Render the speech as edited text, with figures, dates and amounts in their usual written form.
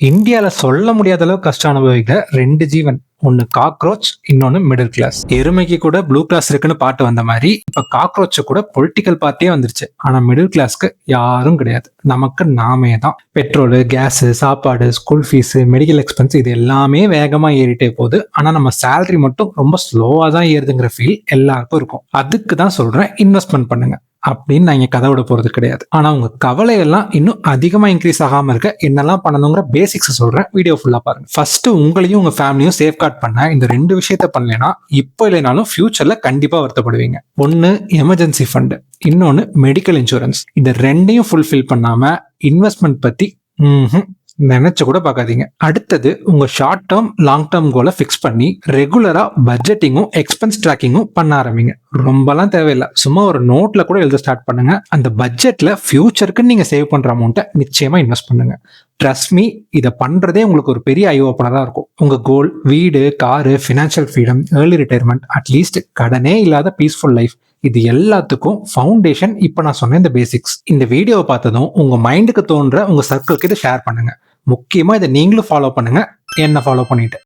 இந்தியால சொல்ல முடியாத அளவுக்கு கஷ்டம் அனுபவிக்கிற 2 ஜீவன். ஒண்ணு காக்ரோச், இன்னொன்னு மிடில் கிளாஸ். எருமைக்கு கூட ப்ளூ கிளாஸ் இருக்குன்னு பாட்டு வந்த மாதிரி இப்ப காக்ரோச் கூட பொலிட்டிக்கல் பார்ட்டியே வந்துருச்சு. ஆனா மிடில் கிளாஸ்க்கு யாரும் கிடையாது. நமக்கு நாமே தான். பெட்ரோலு, கேஸ், சாப்பாடு, ஸ்கூல் ஃபீஸ், மெடிக்கல் எக்ஸ்பென்ஸ் இது எல்லாமே வேகமா ஏறிட்டே போகுது. ஆனா நம்ம சேலரி மட்டும் ரொம்ப ஸ்லோவா தான் ஏறுதுங்கிற ஃபீல் எல்லாருக்கும் இருக்கும். அதுக்கு தான் சொல்றேன், இன்வெஸ்ட்மெண்ட் பண்ணுங்க அப்படின்னு நான் இங்க கதை விட போறது கிடையாது. ஆனா உங்க கவலை எல்லாம் இன்னும் அதிகமா இன்க்ரீஸ் ஆகாம இருக்க என்னெல்லாம் பண்ணணுங்கிற பேசிக்ஸ் சொல்றேன். வீடியோ ஃபுல்லா பாருங்க. ஃபர்ஸ்ட் உங்களையும் உங்க ஃபேமிலியும் சேஃப்கார்ட் பண்ண இந்த 2 விஷயத்த பண்ணலைன்னா இப்போ இல்லைனாலும் ஃபியூச்சர்ல கண்டிப்பா வருத்தப்படுவீங்க. ஒன்னு எமர்ஜென்சி ஃபண்ட், இன்னொன்னு மெடிக்கல் இன்சூரன்ஸ். இந்த ரெண்டையும் ஃபுல்ஃபில் பண்ணாம இன்வெஸ்ட்மெண்ட் பத்தி நினைச்சு கூட பார்க்காதீங்க. அடுத்தது உங்க ஷார்ட் டேர்ம் லாங் டேர்ம் கோலை ஃபிக்ஸ் பண்ணி ரெகுலரா பட்ஜெட்டிங்கும் எக்ஸ்பென்ஸ் ட்ராக்கிங்கும் பண்ண ஆரம்பிங்க. ரொம்பலாம் தேவையில்லை, சும்மா ஒரு நோட்ல கூட எழுத ஸ்டார்ட் பண்ணுங்க. அந்த பட்ஜெட்ல ஃபியூச்சருக்கு நீங்க சேவ் பண்ற அமௌண்ட்டை நிச்சயமா இன்வெஸ்ட் பண்ணுங்க. ட்ரஸ்ட் மீ, இதை பண்றதே உங்களுக்கு ஒரு பெரிய ஐ ஓப்பனரா இருக்கும். உங்க கோல் வீடு, car, financial freedom, early retirement, at least கடனே இல்லாத பீஸ்ஃபுல் லைஃப், இது எல்லாத்துக்கும் ஃபவுண்டேஷன் இப்ப நான் சொன்ன இந்த பேசிக்ஸ். இந்த வீடியோவை பார்த்ததும் உங்க மைண்டுக்கு தோன்ற உங்க சர்க்கிளுக்கு இதை ஷேர் பண்ணுங்க. முக்கியமா இதை நீங்களும் ஃபாலோ பண்ணுங்க, என்ன ஃபாலோ பண்ணிட்டு.